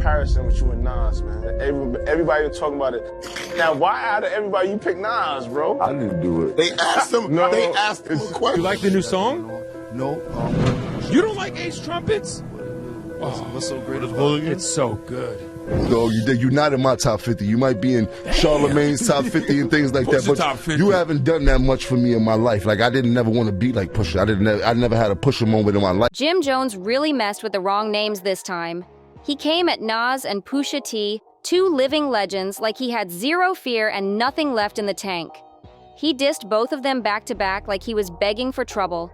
comparison with you and Nas, man. Everybody been talking about it. Now, why out of everybody you pick Nas, bro? I didn't do it. They asked him. No. They asked him a question. You like the new song? No. You don't like Ace Trumpets? What's so great about it? It's so good. No, you're not in my top 50. You might be in Charlemagne's top 50 and things like that, What's the but top 50? you haven't done that much for me in my life. Like, I didn't never want to be like Pusha. I never had a Pusha moment in my life. Jim Jones really messed with the wrong names this time. He came at Nas and Pusha T, two living legends, like he had zero fear and nothing left in the tank. He dissed both of them back to back like he was begging for trouble.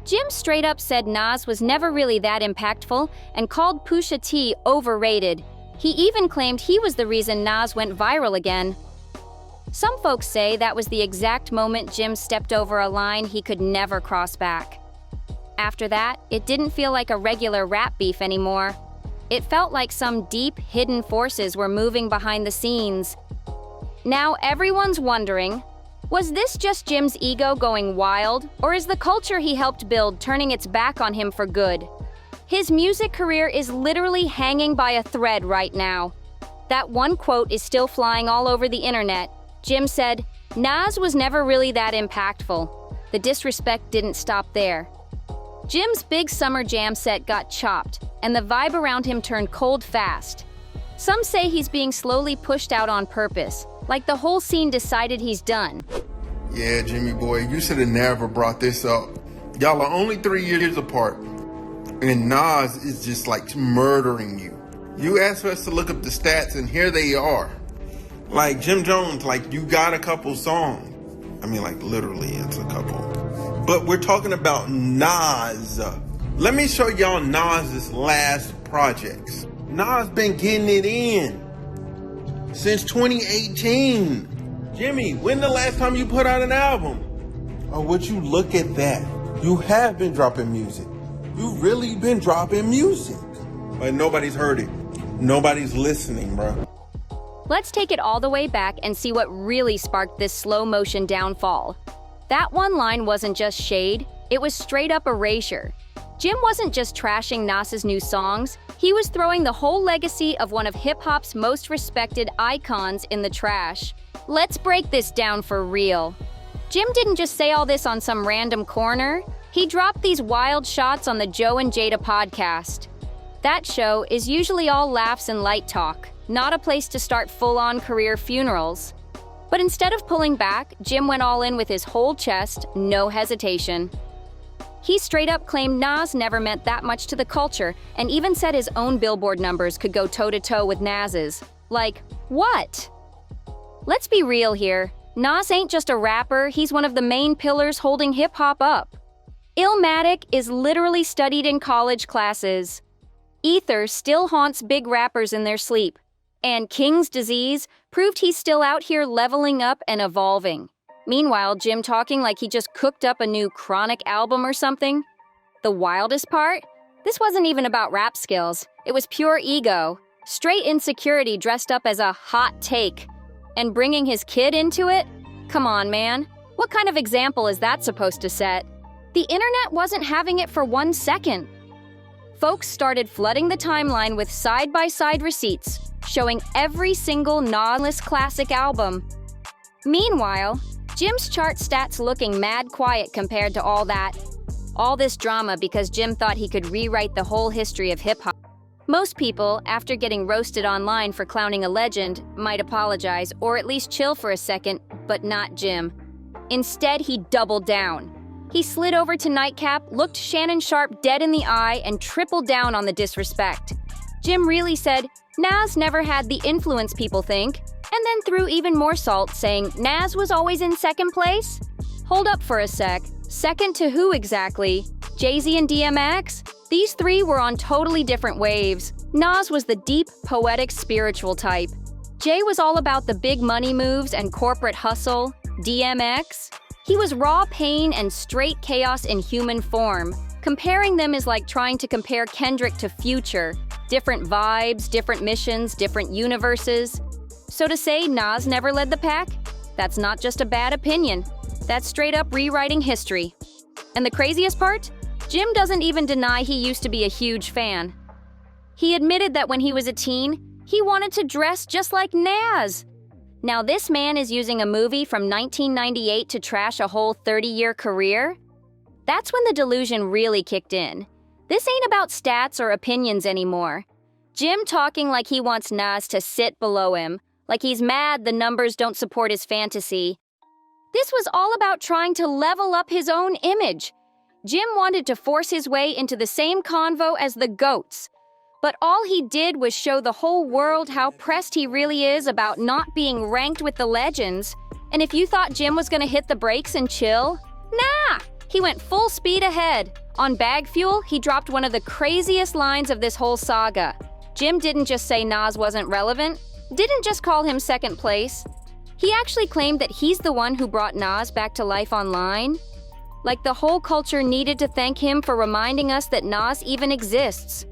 Jim straight up said Nas was never really that impactful and called Pusha T overrated. He even claimed he was the reason Nas went viral again. Some folks say that was the exact moment Jim stepped over a line he could never cross back. After that, it didn't feel like a regular rap beef anymore. It felt like some deep, hidden forces were moving behind the scenes. Now everyone's wondering, was this just Jim's ego going wild, or is the culture he helped build turning its back on him for good? His music career is literally hanging by a thread right now. That one quote is still flying all over the internet. Jim said, "Nas was never really that impactful." The disrespect didn't stop there. Jim's big summer jam set got chopped, and the vibe around him turned cold fast. Some say he's being slowly pushed out on purpose, like the whole scene decided he's done. Yeah, Jimmy boy, you should have never brought this up. Y'all are only 3 years apart, and Nas is just like murdering you. You asked us to look up the stats, and here they are. Like Jim Jones, like you got a couple songs. I mean, like literally, it's a couple. But we're talking about Nas. Let me show y'all Nas's last projects. Nas been getting it in since 2018. Jimmy, when the last time you put out an album? Oh, would you look at that? You have been dropping music. You really been dropping music. But nobody's heard it. Nobody's listening, bro. Let's take it all the way back and see what really sparked this slow-motion downfall. That one line wasn't just shade, it was straight-up erasure. Jim wasn't just trashing Nas's new songs, he was throwing the whole legacy of one of hip-hop's most respected icons in the trash. Let's break this down for real. Jim didn't just say all this on some random corner, he dropped these wild shots on the Joe and Jada podcast. That show is usually all laughs and light talk, not a place to start full-on career funerals. But instead of pulling back, Jim went all in with his whole chest, no hesitation. He straight up claimed Nas never meant that much to the culture, and even said his own Billboard numbers could go toe-to-toe with Nas's. Like, what? Let's be real here. Nas ain't just a rapper, he's one of the main pillars holding hip-hop up. Illmatic is literally studied in college classes. Ether still haunts big rappers in their sleep. And King's Disease proved he's still out here leveling up and evolving. Meanwhile, Jim talking like he just cooked up a new Chronic album or something. The wildest part? This wasn't even about rap skills. It was pure ego. Straight insecurity dressed up as a hot take. And bringing his kid into it? Come on, man. What kind of example is that supposed to set? The internet wasn't having it for 1 second. Folks started flooding the timeline with side-by-side receipts, showing every single Nas classic album. Meanwhile, Jim's chart stats looking mad quiet compared to all that. All this drama because Jim thought he could rewrite the whole history of hip-hop. Most people, after getting roasted online for clowning a legend, might apologize or at least chill for a second, but not Jim. Instead, he doubled down. He slid over to Nightcap, looked Shannon Sharp dead in the eye, and tripled down on the disrespect. Jim really said, Nas never had the influence people think, and then threw even more salt, saying Nas was always in second place? Hold up for a sec. Second to who exactly? Jay-Z and DMX? These three were on totally different waves. Nas was the deep, poetic, spiritual type. Jay was all about the big money moves and corporate hustle. DMX? He was raw pain and straight chaos in human form. Comparing them is like trying to compare Kendrick to Future. Different vibes, different missions, different universes. So to say Nas never led the pack? That's not just a bad opinion. That's straight up rewriting history. And the craziest part? Jim doesn't even deny he used to be a huge fan. He admitted that when he was a teen, he wanted to dress just like Nas. Now this man is using a movie from 1998 to trash a whole 30-year career? That's when the delusion really kicked in. This ain't about stats or opinions anymore. Jim talking like he wants Nas to sit below him, like he's mad the numbers don't support his fantasy. This was all about trying to level up his own image. Jim wanted to force his way into the same convo as the GOATs. But all he did was show the whole world how pressed he really is about not being ranked with the legends. And if you thought Jim was gonna hit the brakes and chill, nah! He went full speed ahead. On Bag Fuel, he dropped one of the craziest lines of this whole saga. Jim didn't just say Nas wasn't relevant, didn't just call him second place. He actually claimed that he's the one who brought Nas back to life online. Like the whole culture needed to thank him for reminding us that Nas even exists.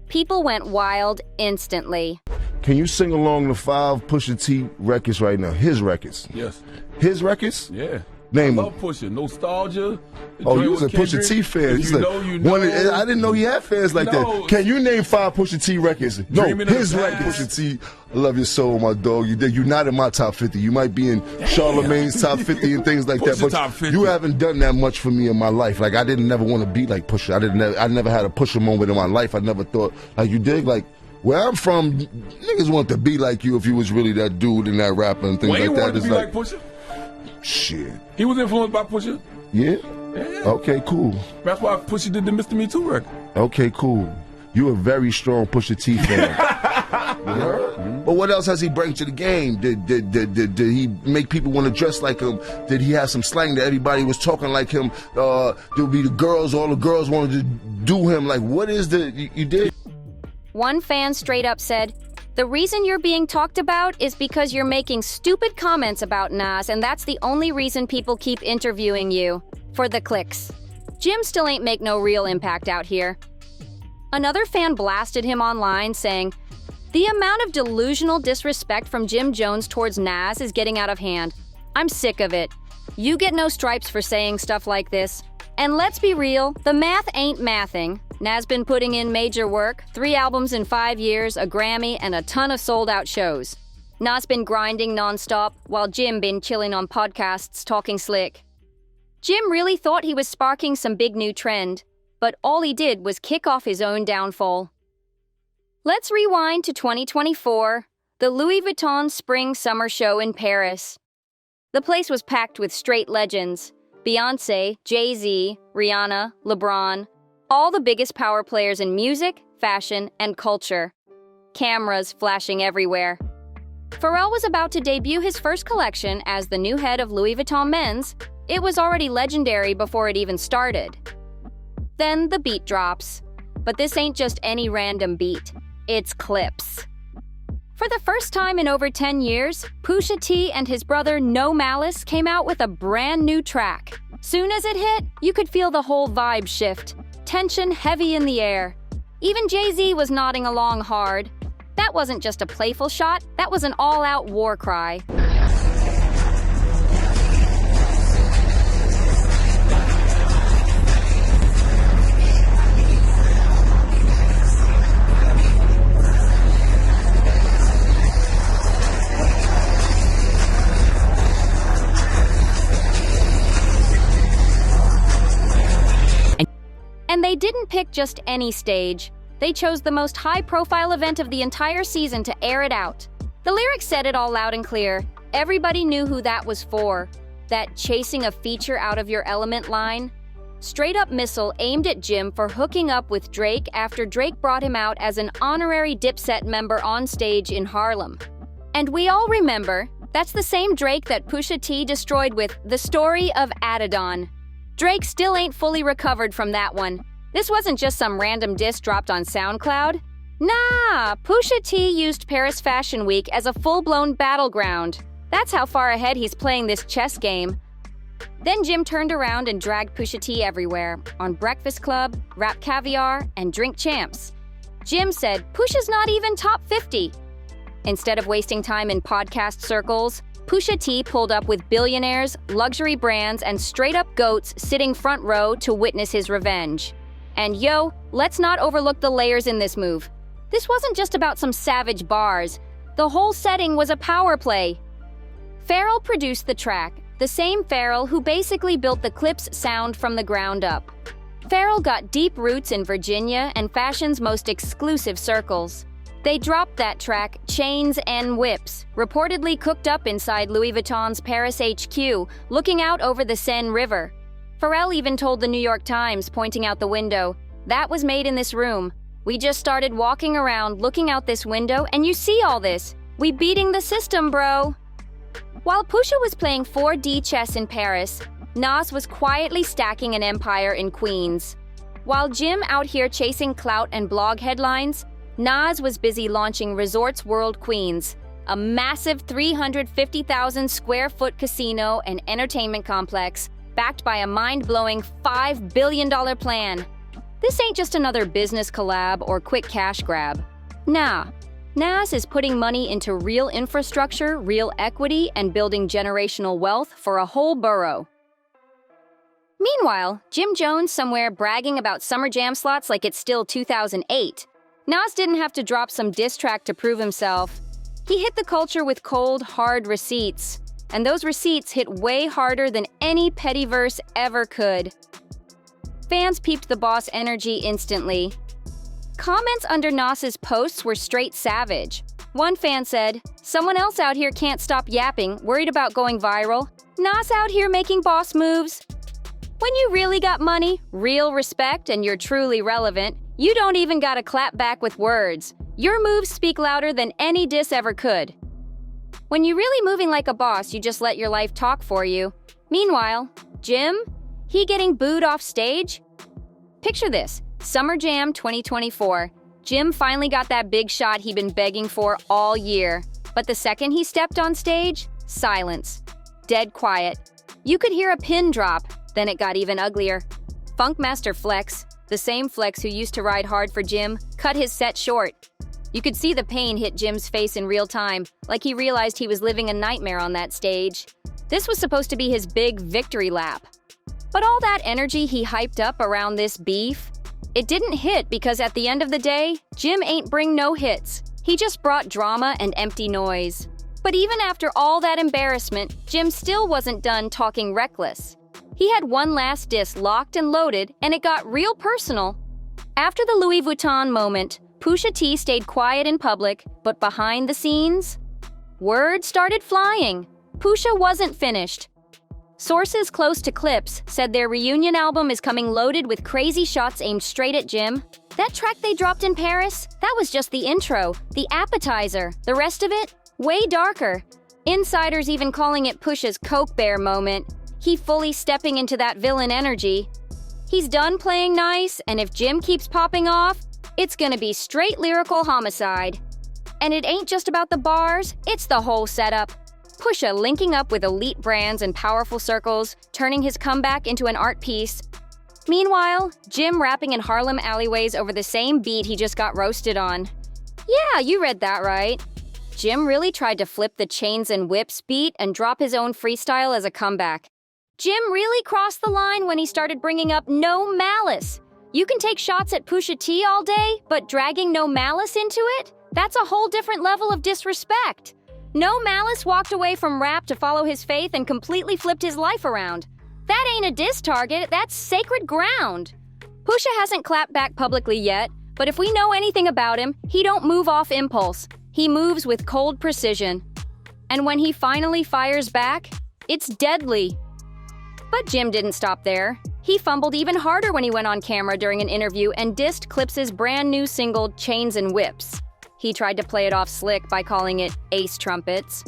People went wild instantly. Can you sing along the 5 Pusha T records right now? His records. Yes. His records? Yeah. Name I love them. Pusha. Nostalgia. Oh, you was a Pusha T fan. If you know, you know. I didn't know he had fans like that. Can you name 5 Pusha T records? No, his records. Pusha T, I love your soul, my dog. You're not in my top 50. You might be in Charlemagne's top 50 and things like that, but you haven't done that much for me in my life. Like, I didn't never want to be like Pusha. I never had a Pusha moment in my life. I never thought, like you dig, like, where I'm from, niggas want to be like you if you was really that dude and that rapper and things like that. Wayne wanted to be like Pusha? Shit. He was influenced by Pusha? Yeah? Yeah. Okay, cool. That's why Pusha did the Mr. Me Too record. Okay, cool. You a very strong Pusha T fan. But what else has he bring to the game? Did he make people want to dress like him? Did he have some slang that everybody was talking like him? There'll be the girls, all the girls wanted to do him. Like, what is you did? One fan straight up said, "The reason you're being talked about is because you're making stupid comments about Nas, and that's the only reason people keep interviewing you. For the clicks." Jim still ain't make no real impact out here. Another fan blasted him online saying, "The amount of delusional disrespect from Jim Jones towards Nas is getting out of hand. I'm sick of it. You get no stripes for saying stuff like this. And let's be real, the math ain't mathing. Nas been putting in major work, 3 albums in 5 years, a Grammy, and a ton of sold-out shows. Nas been grinding nonstop, while Jim been chilling on podcasts talking slick." Jim really thought he was sparking some big new trend, but all he did was kick off his own downfall. Let's rewind to 2024, the Louis Vuitton Spring-Summer Show in Paris. The place was packed with straight legends: Beyoncé, Jay-Z, Rihanna, LeBron, all the biggest power players in music, fashion, and culture. Cameras flashing everywhere. Pharrell was about to debut his first collection as the new head of Louis Vuitton Men's. It was already legendary before it even started. Then the beat drops. But this ain't just any random beat. It's Clips. For the first time in over 10 years, Pusha T and his brother No Malice came out with a brand new track. Soon as it hit, you could feel the whole vibe shift. Tension heavy in the air. Even Jay-Z was nodding along hard. That wasn't just a playful shot, that was an all-out war cry. And they didn't pick just any stage. They chose the most high-profile event of the entire season to air it out. The lyrics said it all loud and clear. Everybody knew who that was for. That chasing a feature out of your element line. Straight-up missile aimed at Jim for hooking up with Drake after Drake brought him out as an honorary Dipset member on stage in Harlem. And we all remember, that's the same Drake that Pusha T destroyed with The Story of Adidon. Drake still ain't fully recovered from that one. This wasn't just some random diss dropped on SoundCloud. Nah, Pusha T used Paris Fashion Week as a full-blown battleground. That's how far ahead he's playing this chess game. Then Jim turned around and dragged Pusha T everywhere, on Breakfast Club, Rap Caviar, and Drink Champs. Jim said, "Pusha's not even top 50. Instead of wasting time in podcast circles, Pusha T pulled up with billionaires, luxury brands, and straight-up goats sitting front row to witness his revenge. And yo, let's not overlook the layers in this move. This wasn't just about some savage bars. The whole setting was a power play. Pharrell produced the track, the same Pharrell who basically built the Clips sound from the ground up. Pharrell got deep roots in Virginia and fashion's most exclusive circles. They dropped that track, Chains and Whips, reportedly cooked up inside Louis Vuitton's Paris HQ, looking out over the Seine River. Pharrell even told the New York Times, pointing out the window, "That was made in this room. We just started walking around looking out this window and you see all this. We beating the system, bro." While Pusha was playing 4D chess in Paris, Nas was quietly stacking an empire in Queens. While Jim out here chasing clout and blog headlines, Nas was busy launching Resorts World Queens, a massive 350,000 square foot casino and entertainment complex backed by a mind-blowing $5 billion plan. This ain't just another business collab or quick cash grab. Nah, Nas is putting money into real infrastructure, real equity, and building generational wealth for a whole borough. Meanwhile, Jim Jones somewhere bragging about Summer Jam slots like it's still 2008. Nas didn't have to drop some diss track to prove himself. He hit the culture with cold, hard receipts. And those receipts hit way harder than any petty verse ever could. Fans peeped the boss energy instantly. Comments under Nas's posts were straight savage. One fan said, "Someone else out here can't stop yapping, worried about going viral. Nas out here making boss moves." When you really got money, real respect, and you're truly relevant, you don't even gotta clap back with words. Your moves speak louder than any diss ever could. When you're really moving like a boss, you just let your life talk for you. Meanwhile, Jim? He getting booed off stage? Picture this, Summer Jam 2024. Jim finally got that big shot he'd been begging for all year. But the second he stepped on stage, silence. Dead quiet. You could hear a pin drop, then it got even uglier. Funkmaster Flex, the same Flex who used to ride hard for Jim, cut his set short. You could see the pain hit Jim's face in real time, like he realized he was living a nightmare on that stage. This was supposed to be his big victory lap. But all that energy he hyped up around this beef, it didn't hit because at the end of the day, Jim ain't bring no hits. He just brought drama and empty noise. But even after all that embarrassment, Jim still wasn't done talking reckless. He had one last diss locked and loaded, and it got real personal. After the Louis Vuitton moment, Pusha T stayed quiet in public, but behind the scenes, word started flying. Pusha wasn't finished. Sources close to Clips said their reunion album is coming loaded with crazy shots aimed straight at Jim. That track they dropped in Paris, that was just the intro, the appetizer. The rest of it, way darker. Insiders even calling it Pusha's Coke Bear moment. He fully stepping into that villain energy. He's done playing nice, and if Jim keeps popping off, it's gonna be straight lyrical homicide. And it ain't just about the bars, it's the whole setup. Pusha linking up with elite brands and powerful circles, turning his comeback into an art piece. Meanwhile, Jim rapping in Harlem alleyways over the same beat he just got roasted on. Yeah, you read that right. Jim really tried to flip the Chains and Whips beat and drop his own freestyle as a comeback. Jim really crossed the line when he started bringing up no malice. You can take shots at Pusha T all day, but dragging no malice into it? That's a whole different level of disrespect. No Malice walked away from rap to follow his faith and completely flipped his life around. That ain't a diss target, that's sacred ground. Pusha hasn't clapped back publicly yet, but if we know anything about him, he don't move off impulse. He moves with cold precision. And when he finally fires back, it's deadly. But Jim didn't stop there. He fumbled even harder when he went on camera during an interview and dissed Clips' brand new single, Chains and Whips. He tried to play it off slick by calling it Ace Trumpets.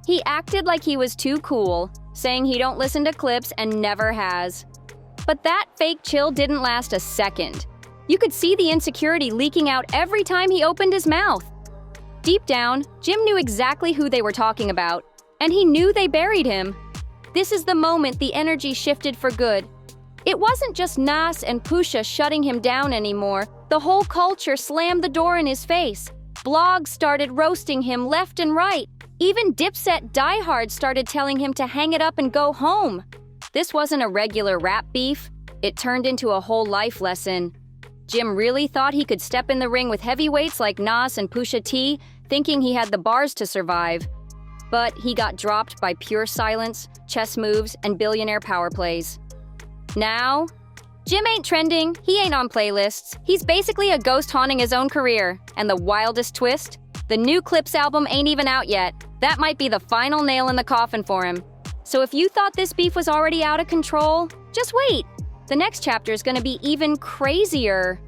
He acted like he was too cool, saying he don't listen to Clips and never has. But that fake chill didn't last a second. You could see the insecurity leaking out every time he opened his mouth. Deep down, Jim knew exactly who they were talking about, and he knew they buried him. This is the moment the energy shifted for good. It wasn't just Nas and Pusha shutting him down anymore. The whole culture slammed the door in his face. Blogs started roasting him left and right. Even Dipset diehards started telling him to hang it up and go home. This wasn't a regular rap beef. It turned into a whole life lesson. Jim really thought he could step in the ring with heavyweights like Nas and Pusha T, thinking he had the bars to survive. But he got dropped by pure silence, chess moves, and billionaire power plays. Now, Jim ain't trending, he ain't on playlists. He's basically a ghost haunting his own career. And the wildest twist? The new Clips album ain't even out yet. That might be the final nail in the coffin for him. So if you thought this beef was already out of control, just wait. The next chapter is gonna be even crazier.